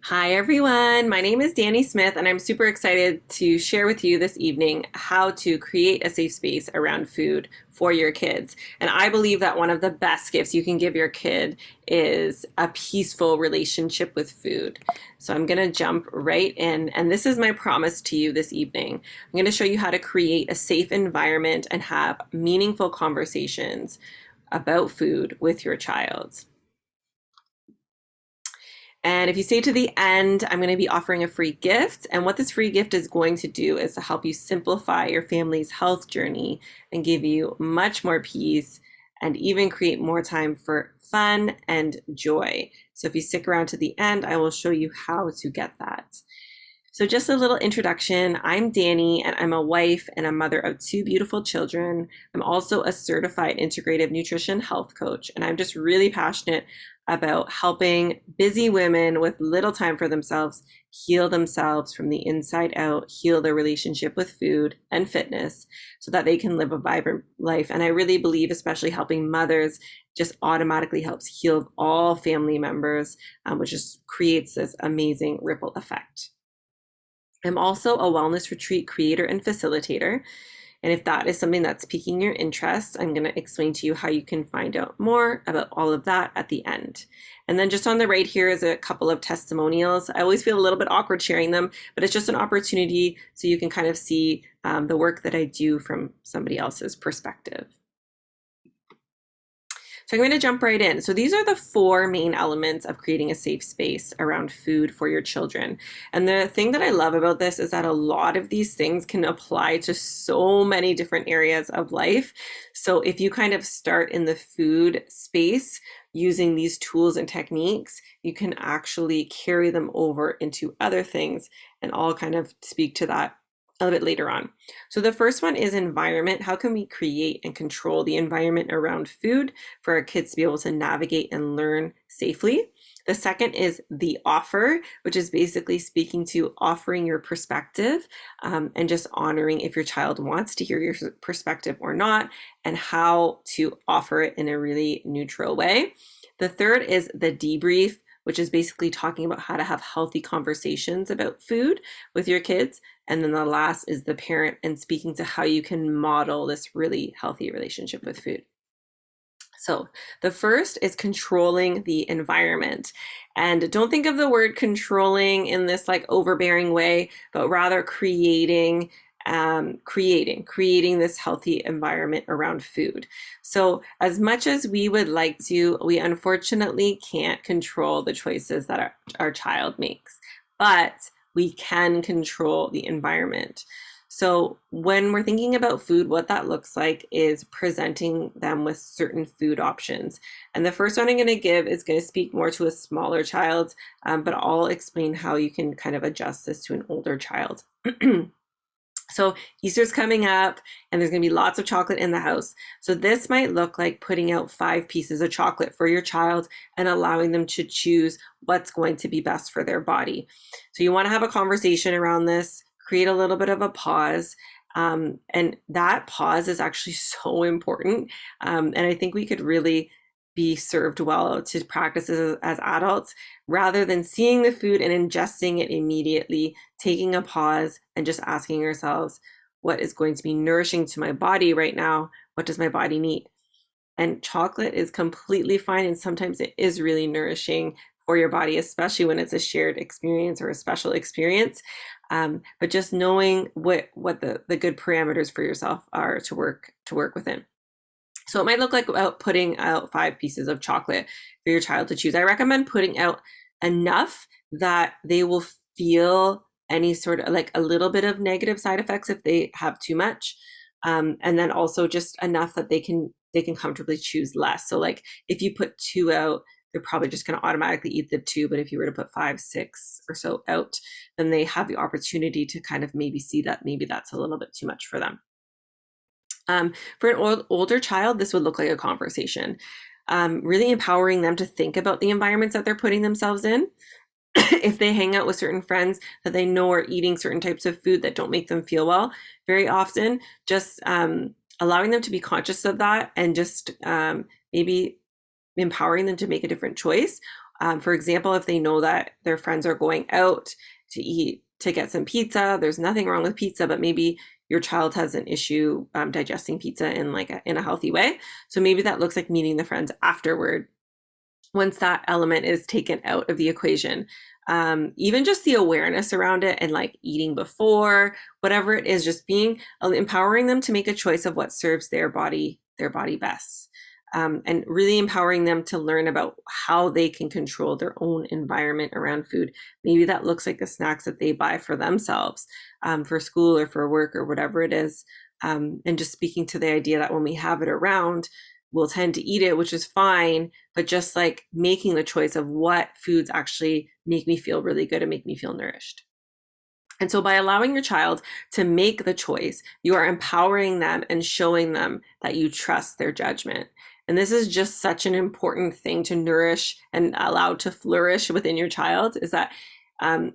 Hi, everyone. My name is Danny Smith, and I'm super excited to share with you this evening how to create a safe space around food for your kids. And I believe that one of the best gifts you can give your kid is a peaceful relationship with food. So I'm going to jump right in, and this is my promise to you this evening. I'm going to show you how to create a safe environment and have meaningful conversations about food with your child. And if you stay to the end, I'm going to be offering a free gift. And what this free gift is going to do is to help you simplify your family's health journey and give you much more peace and even create more time for fun and joy. So if you stick around to the end, I will show you how to get that. So, just a little introduction. I'm Danny, and I'm a wife and a mother of two beautiful children. I'm also a certified integrative nutrition health coach, and I'm just really passionate about helping busy women with little time for themselves heal themselves from the inside out, heal their relationship with food and fitness so that they can live a vibrant life. And I really believe, especially helping mothers, just automatically helps heal all family members, which just creates this amazing ripple effect. I'm also a wellness retreat creator and facilitator. And if that is something that's piquing your interest, I'm going to explain to you how you can find out more about all of that at the end. And then just on the right here is a couple of testimonials. I always feel a little bit awkward sharing them, but it's just an opportunity so you can kind of see the work that I do from somebody else's perspective. So I'm going to jump right in. So these are the four main elements of creating a safe space around food for your children. And the thing that I love about this is that a lot of these things can apply to so many different areas of life. So if you kind of start in the food space using these tools and techniques, you can actually carry them over into other things, and I'll kind of speak to that a little bit later on. So the first one is environment. How can we create and control the environment around food for our kids to be able to navigate and learn safely? The second is the offer, which is basically speaking to offering your perspective and just honoring if your child wants to hear your perspective or not, and how to offer it in a really neutral way. The third is the debrief, which is basically talking about how to have healthy conversations about food with your kids. And then the last is the parent and speaking to how you can model this really healthy relationship with food. So the first is controlling the environment. And don't think of the word controlling in this like overbearing way, but rather creating this healthy environment around food. So as much as we would like to, we unfortunately can't control the choices that our child makes, but we can control the environment. So when we're thinking about food, what that looks like is presenting them with certain food options. And the first one I'm going to give is going to speak more to a smaller child, but I'll explain how you can kind of adjust this to an older child. So Easter's coming up and there's going to be lots of chocolate in the house. So this might look like putting out 5 pieces of chocolate for your child and allowing them to choose what's going to be best for their body. So you want to have a conversation around this, create a little bit of a pause. And that pause is actually so important. And I think we could really be served well to practice as adults rather than seeing the food and ingesting it immediately, taking a pause and just asking ourselves, what is going to be nourishing to my body right now? What does my body need? And chocolate is completely fine. And sometimes it is really nourishing for your body, especially when it's a shared experience or a special experience. But just knowing what the good parameters for yourself are to work within. So it might look like about putting out 5 pieces of chocolate for your child to choose. I recommend putting out enough that they will feel any sort of like a little bit of negative side effects if they have too much. And then also just enough that they can comfortably choose less. So like if you put 2 out, they're probably just going to automatically eat the 2. But if you were to put 5, 6 or so out, then they have the opportunity to kind of maybe see that maybe that's a little bit too much for them. For an older child, this would look like a conversation, really empowering them to think about the environments that they're putting themselves in. If they hang out with certain friends that they know are eating certain types of food that don't make them feel well, very often just allowing them to be conscious of that and just maybe empowering them to make a different choice. For example, if they know that their friends are going out to eat, to get some pizza, there's nothing wrong with pizza, but maybe your child has an issue digesting pizza in in a healthy way. So maybe that looks like meeting the friends afterward once that element is taken out of the equation. Even just the awareness around it and like eating before, whatever it is, just being empowering them to make a choice of what serves their body best. And really empowering them to learn about how they can control their own environment around food. Maybe that looks like the snacks that they buy for themselves, for school or for work or whatever it is. And just speaking to the idea that when we have it around, we'll tend to eat it, which is fine, but just like making the choice of what foods actually make me feel really good and make me feel nourished. And so by allowing your child to make the choice, you are empowering them and showing them that you trust their judgment. And this is just such an important thing to nourish and allow to flourish within your child, is that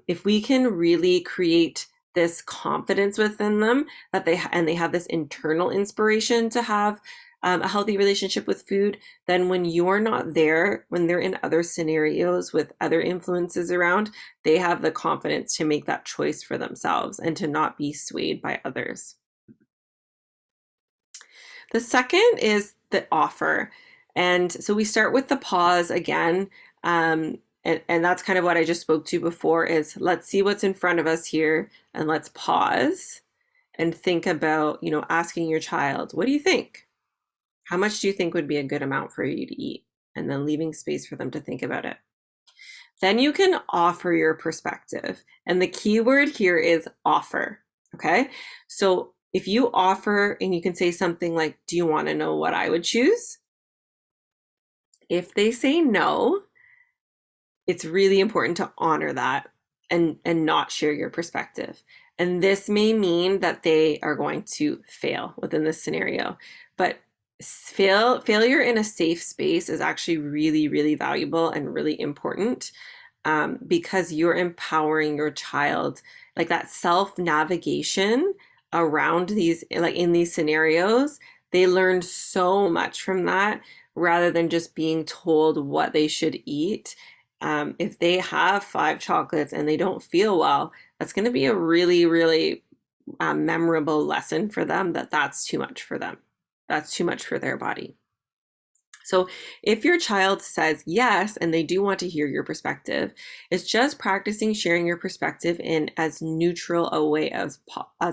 if we can really create this confidence within them that they have this internal inspiration to have a healthy relationship with food, then when you're not there, when they're in other scenarios with other influences around, they have the confidence to make that choice for themselves and to not be swayed by others. The second is the offer. And so we start with the pause again. And that's kind of what I just spoke to before, is let's see what's in front of us here and let's pause and think about, asking your child, what do you think? How much do you think would be a good amount for you to eat? And then leaving space for them to think about it. Then you can offer your perspective. And the key word here is offer. Okay. So if you offer and you can say something like, do you want to know what I would choose? If they say no, it's really important to honor that and not share your perspective. And this may mean that they are going to fail within this scenario, but failure in a safe space is actually really, really valuable and really important, because you're empowering your child, like that self-navigation around these, like in these scenarios. They learn so much from that rather than just being told what they should eat. If they have 5 chocolates and they don't feel well, that's going to be a really, really memorable lesson for them, that's too much for them. That's too much for their body. So if your child says yes, and they do want to hear your perspective, it's just practicing sharing your perspective in as neutral a way as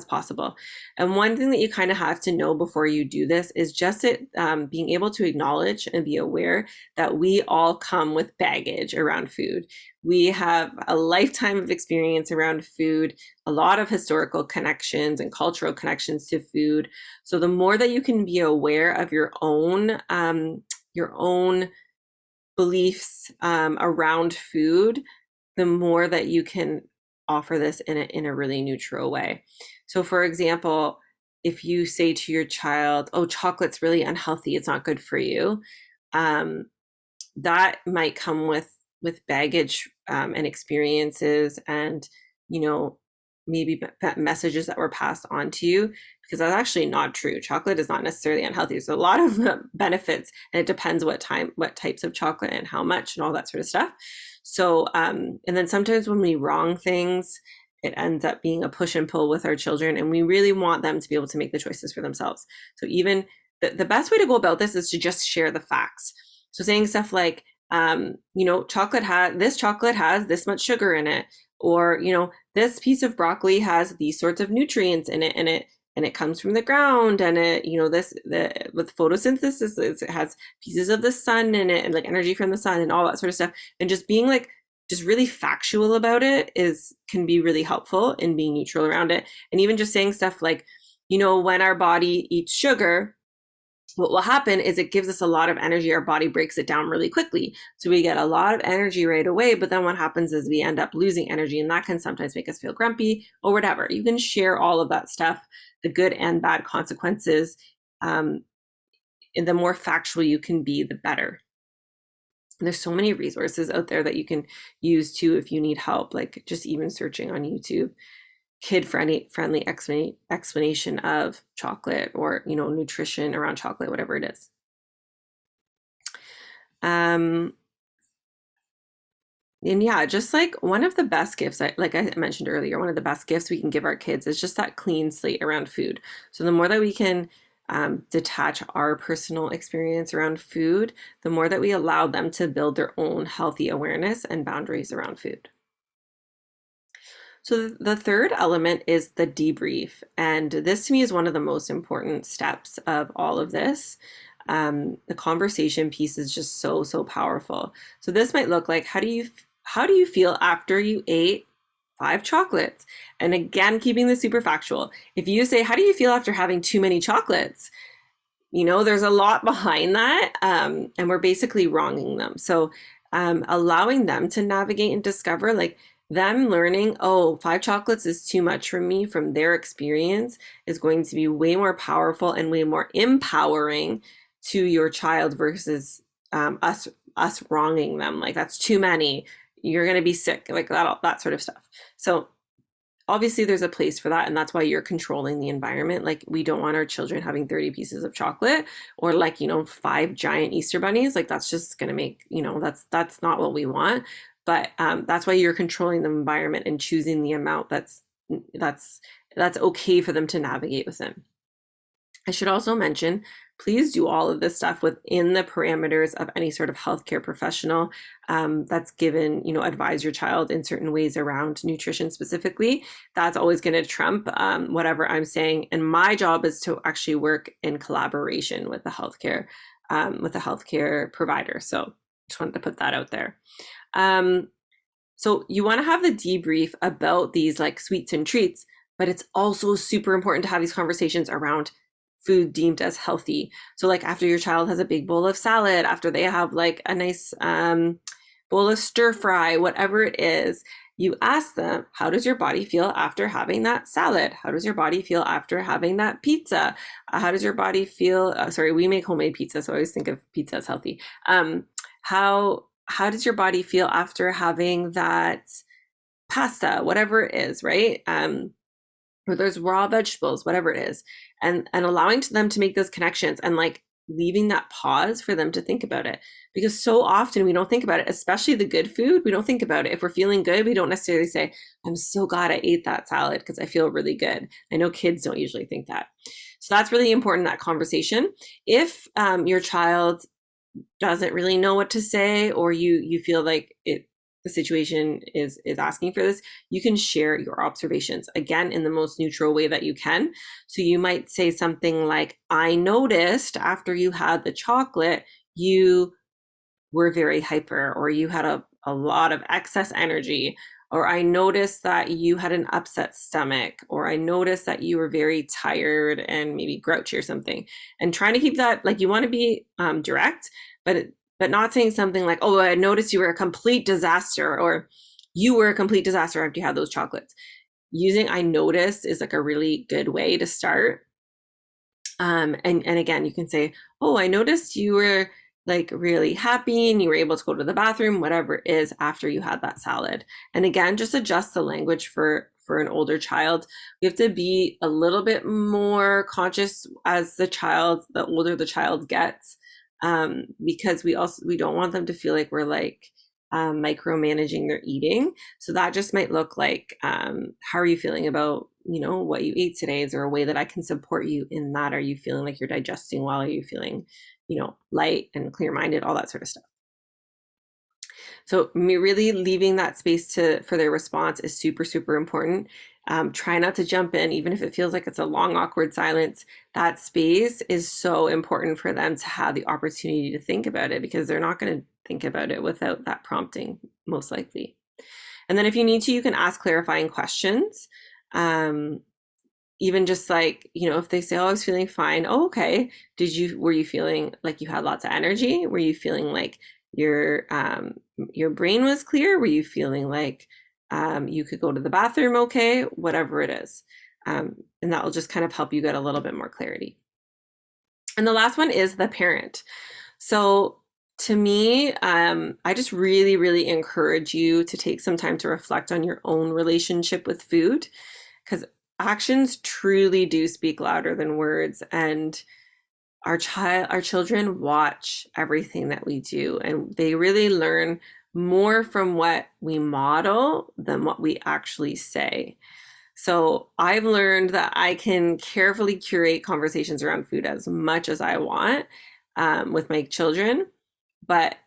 possible. And one thing that you kind of have to know before you do this is just being able to acknowledge and be aware that we all come with baggage around food. We have a lifetime of experience around food, a lot of historical connections and cultural connections to food. So the more that you can be aware of your own beliefs around food, the more that you can offer this in a really neutral way. So for example, if you say to your child, oh, chocolate's really unhealthy, it's not good for you, that might come with baggage and experiences, and maybe messages that were passed on to you, because that's actually not true. Chocolate is not necessarily unhealthy. There's a lot of benefits, and it depends what types of chocolate and how much and all that sort of stuff. So and then sometimes when we wrong things, it ends up being a push and pull with our children, and we really want them to be able to make the choices for themselves. So even the best way to go about this is to just share the facts. So saying stuff like, chocolate has this much sugar in it, or this piece of broccoli has these sorts of nutrients in it, and it comes from the ground, and with photosynthesis, it has pieces of the sun in it, and like energy from the sun and all that sort of stuff. And just being like just really factual about it can be really helpful in being neutral around it. And even just saying stuff like, when our body eats sugar, what will happen is it gives us a lot of energy. Our body breaks it down really quickly. So we get a lot of energy right away, but then what happens is we end up losing energy, and that can sometimes make us feel grumpy or whatever. You can share all of that stuff, the good and bad consequences. And the more factual you can be, the better. And there's so many resources out there that you can use too if you need help, like just even searching on YouTube, kid-friendly explanation of chocolate, or nutrition around chocolate, whatever it is. And yeah, just like one of the best gifts, like I mentioned earlier, one of the best gifts we can give our kids is just that clean slate around food. So the more that we can detach our personal experience around food, the more that we allow them to build their own healthy awareness and boundaries around food. So the third element is the debrief. And this to me is one of the most important steps of all of this. The conversation piece is just so, so powerful. So this might look like, how do you feel after you ate 5 chocolates? And again, keeping this super factual. If you say, how do you feel after having too many chocolates? There's a lot behind that, and we're basically wronging them. So allowing them to navigate and discover, like them learning, oh, 5 chocolates is too much for me from their experience, is going to be way more powerful and way more empowering to your child versus us wronging them. Like, that's too many. You're going to be sick, like that sort of stuff. So obviously there's a place for that, and that's why you're controlling the environment. Like, we don't want our children having 30 pieces of chocolate, or like 5 giant Easter bunnies. Like, that's just going to make, that's not what we want. But that's why you're controlling the environment and choosing the amount that's okay for them to navigate within. I should also mention, please do all of this stuff within the parameters of any sort of healthcare professional that's given, advise your child in certain ways around nutrition specifically. That's always going to trump whatever I'm saying. And my job is to actually work in collaboration with the healthcare provider. So just wanted to put that out there. So you want to have the debrief about these like sweets and treats, but it's also super important to have these conversations around food deemed as healthy. So like after your child has a big bowl of salad, after they have like a nice bowl of stir fry, whatever it is, you ask them, how does your body feel after having that salad? How does your body feel after having that pizza? How does your body feel? Sorry, we make homemade pizza, so I always think of pizza as healthy. How does your body feel after having that pasta, whatever it is, right? Or there's raw vegetables, whatever it is, and allowing them to make those connections, and like leaving that pause for them to think about it, because so often we don't think about it, especially the good food. We don't think about it. If we're feeling good, we don't necessarily say, I'm so glad I ate that salad because I feel really good. I know kids don't usually think that. So that's really important, that conversation. If your child doesn't really know what to say, or you feel like the situation is asking for this, you can share your observations, again, in the most neutral way that you can. So you might say something like, I noticed after you had the chocolate, you were very hyper, or you had a lot of excess energy, or I noticed that you had an upset stomach, or I noticed that you were very tired and maybe grouchy or something. And trying to keep that, like, you want to be direct, but not saying something like, oh, I noticed you were a complete disaster, or you were a complete disaster after you had those chocolates. Using I noticed is like a really good way to start. And again, you can say, oh, I noticed you were like really happy and you were able to go to the bathroom, whatever it is, after you had that salad. And again, just adjust the language for an older child. We have to be a little bit more conscious as the older the child gets, because we don't want them to feel like we're like micromanaging their eating. So that just might look like, how are you feeling about what you ate today? Is there a way that I can support you in that? Are you feeling like you're digesting well? Are you feeling light and clear-minded, all that sort of stuff? So me really leaving that space for their response is super, super important. Try not to jump in, even if it feels like it's a long, awkward silence. That space is so important for them to have the opportunity to think about it, because they're not going to think about it without that prompting, most likely. And then if you need to, you can ask clarifying questions. Even just like, if they say, oh, I was feeling fine. Oh, okay. Were you feeling like you had lots of energy? Were you feeling like your brain was clear? Were you feeling like you could go to the bathroom okay? Whatever it is. And that will just kind of help you get a little bit more clarity. And the last one is the parent. So to me, I just really, really encourage you to take some time to reflect on your own relationship with food, because actions truly do speak louder than words. And our children watch everything that we do, and they really learn more from what we model than what we actually say. So I've learned that I can carefully curate conversations around food as much as I want with my children, but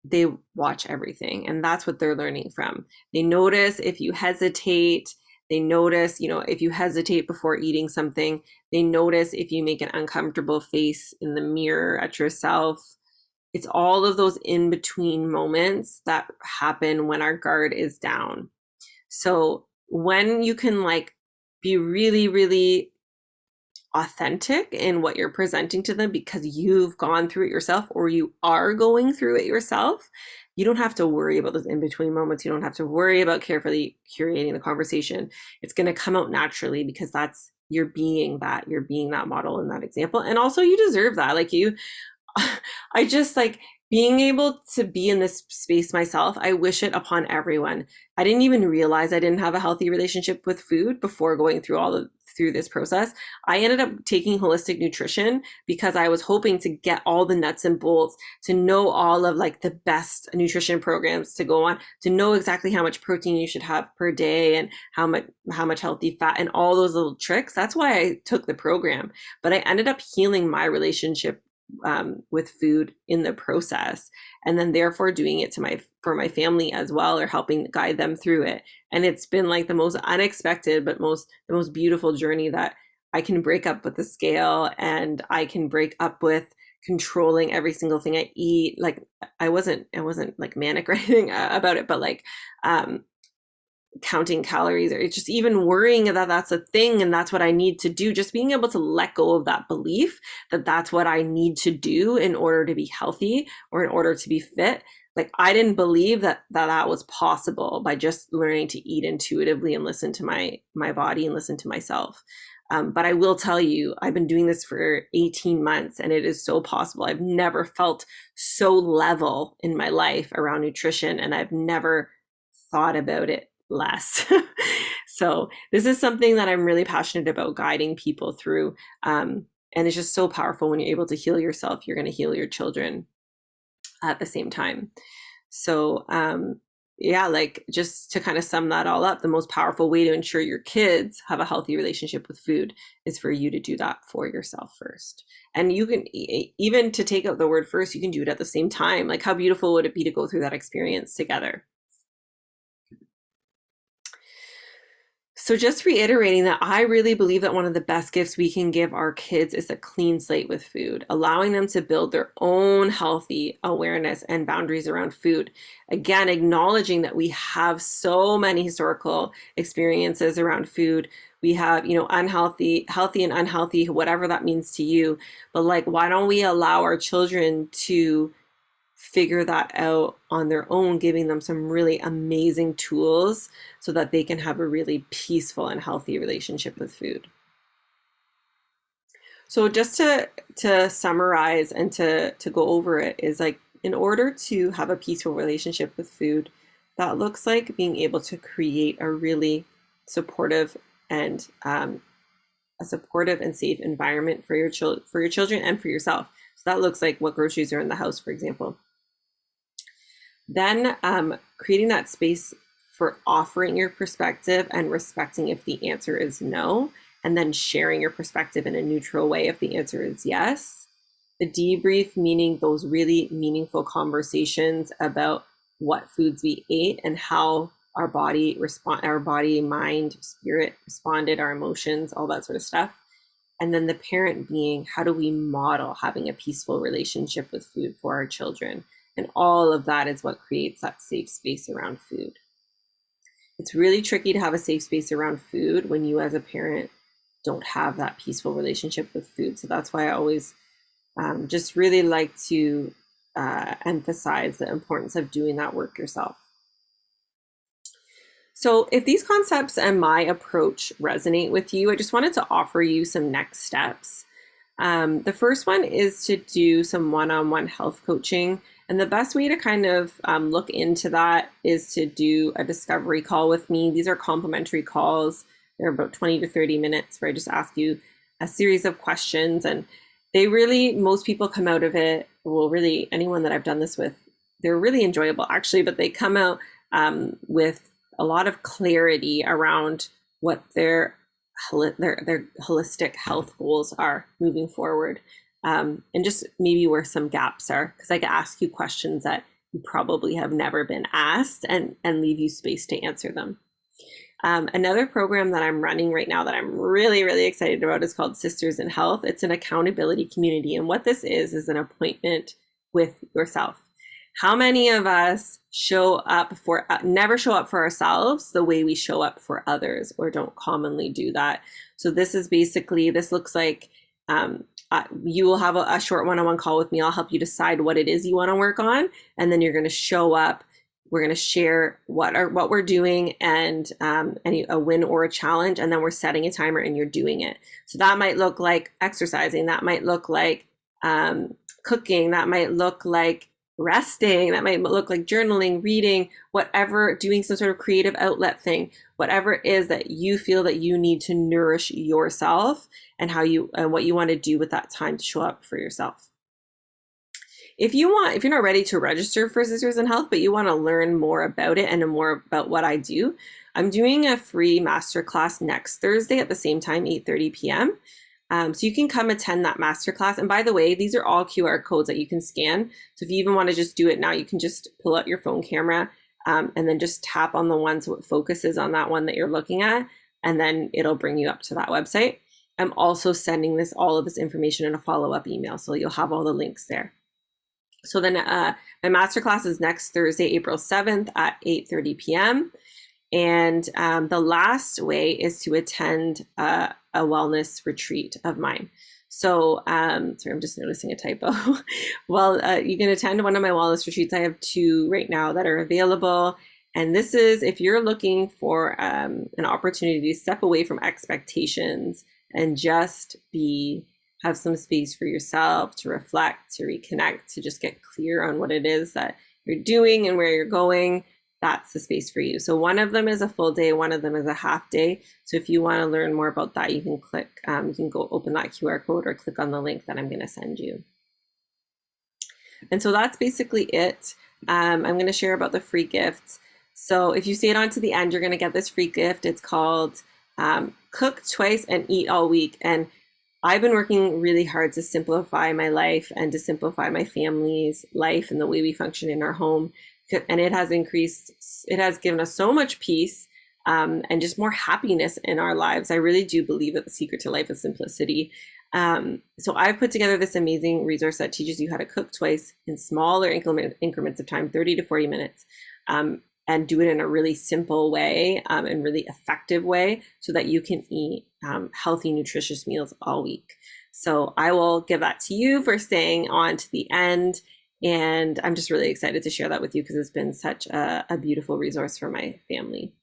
they watch everything, and that's what they're learning from. They notice if you hesitate. They notice, if you hesitate before eating something. They notice if you make an uncomfortable face in the mirror at yourself. It's all of those in between moments that happen when our guard is down. So when you can be really, really authentic in what you're presenting to them because you've gone through it yourself or you are going through it yourself, you don't have to worry about those in between moments. You don't have to worry about carefully curating the conversation. It's going to come out naturally because you're being that model in that example. And also you deserve that. I just being able to be in this space myself. I wish it upon everyone. I didn't even realize I didn't have a healthy relationship with food before going through this process. I ended up taking holistic nutrition because I was hoping to get all the nuts and bolts, to know all of the best nutrition programs to go on, to know exactly how much protein you should have per day and how much healthy fat and all those little tricks. That's why I took the program. But I ended up healing my relationship with food in the process, and then therefore doing it for my family as well, or helping guide them through it. And it's been the most unexpected but the most beautiful journey, that I can break up with the scale and I can break up with controlling every single thing I eat. I wasn't manic or anything about it, but counting calories, or just even worrying that that's a thing and that's what I need to do. Just being able to let go of that belief that that's what I need to do in order to be healthy or in order to be fit. I didn't believe that was possible by just learning to eat intuitively and listen to my body and listen to myself. But I will tell you, I've been doing this for 18 months and it is so possible. I've never felt so level in my life around nutrition, and I've never thought about it less. So this is something that I'm really passionate about guiding people through. And it's just so powerful when you're able to heal yourself. You're going to heal your children at the same time. So just to kind of sum that all up, the most powerful way to ensure your kids have a healthy relationship with food is for you to do that for yourself first. And you can, even to take out the word first, you can do it at the same time. How beautiful would it be to go through that experience together? So just reiterating that I really believe that one of the best gifts we can give our kids is a clean slate with food, allowing them to build their own healthy awareness and boundaries around food. Again, acknowledging that we have so many historical experiences around food. We have, unhealthy, healthy and unhealthy, whatever that means to you. But why don't we allow our children to figure that out on their own, giving them some really amazing tools so that they can have a really peaceful and healthy relationship with food. So just to summarize and to go over it is in order to have a peaceful relationship with food, that looks like being able to create a really supportive and safe environment for your children and for yourself. So that looks like what groceries are in the house, for example. Then creating that space for offering your perspective and respecting if the answer is no, and then sharing your perspective in a neutral way if the answer is yes. The debrief, meaning those really meaningful conversations about what foods we ate and how our body, mind, spirit responded, our emotions, all that sort of stuff. And then the parent being, how do we model having a peaceful relationship with food for our children? And all of that is what creates that safe space around food. It's really tricky to have a safe space around food when you as a parent don't have that peaceful relationship with food. So that's why I always just really like to emphasize the importance of doing that work yourself. So if these concepts and my approach resonate with you, I just wanted to offer you some next steps. The first one is to do some one-on-one health coaching. And the best way to kind of look into that is to do a discovery call with me. These are complimentary calls. They're about 20 to 30 minutes where I just ask you a series of questions. And most people come out of it, well, really anyone that I've done this with they're really enjoyable actually, but they come out with a lot of clarity around what their holistic health goals are moving forward, and just maybe where some gaps are, because I can ask you questions that you probably have never been asked, and leave you space to answer them. Another program that I'm running right now that I'm really, really excited about is called Sisters in Health. It's an accountability community. And what this is an appointment with yourself. How many of us never show up for ourselves the way we show up for others, or don't commonly do that? So this looks like you will have a short one-on-one call with me. I'll help you decide what it is you want to work on. And then you're going to show up. We're going to share what we're doing, and a win or a challenge, and then we're setting a timer and you're doing it. So that might look like exercising, that might look like cooking, that might look like resting, that might look like journaling, reading, whatever, doing some sort of creative outlet thing, whatever it is that you feel that you need to nourish yourself, and what you want to do with that time to show up for yourself. If you're not ready to register for Sisters in Health, but you want to learn more about it and more about what I do, I'm doing a free masterclass next Thursday at the same time, 8:30 p.m. So you can come attend that masterclass. And by the way, these are all QR codes that you can scan. So if you even want to just do it now, you can just pull out your phone camera and then just tap on the one so it focuses on that one that you're looking at, and then it'll bring you up to that website. I'm also sending all of this information in a follow-up email, so you'll have all the links there. So then my masterclass is next Thursday, April 7th at 8:30 p.m. And the last way is to attend a wellness retreat of mine. So, sorry, I'm just noticing a typo. Well, you can attend one of my wellness retreats. I have 2 right now that are available. And this is if you're looking for an opportunity to step away from expectations and just have some space for yourself to reflect, to reconnect, to just get clear on what it is that you're doing and where you're going. That's the space for you. So one of them is a full day, one of them is a half day. So if you want to learn more about that, you can you can go open that QR code or click on the link that I'm going to send you. And so that's basically it. I'm going to share about the free gifts. So if you stay on to the end, you're going to get this free gift. It's called Cook Twice and Eat All Week. And I've been working really hard to simplify my life and to simplify my family's life and the way we function in our home. And it has given us so much peace and just more happiness in our lives. I really do believe that the secret to life is simplicity. So I've put together this amazing resource that teaches you how to cook twice in smaller increments of time, 30 to 40 minutes, and do it in a really simple way and really effective way so that you can eat healthy, nutritious meals all week. So I will give that to you for staying on to the end. And I'm just really excited to share that with you because it's been such a beautiful resource for my family.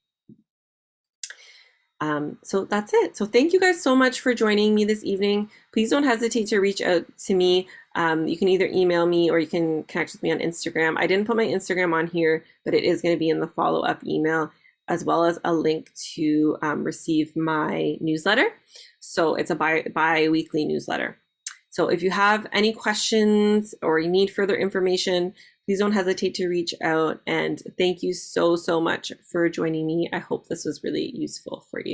So that's it. So thank you guys so much for joining me this evening. Please don't hesitate to reach out to me. You can either email me or you can connect with me on Instagram. I didn't put my Instagram on here, but it is going to be in the follow-up email, as well as a link to receive my newsletter. So it's a bi-weekly newsletter. So if you have any questions or you need further information, please don't hesitate to reach out. And thank you so, so much for joining me. I hope this was really useful for you.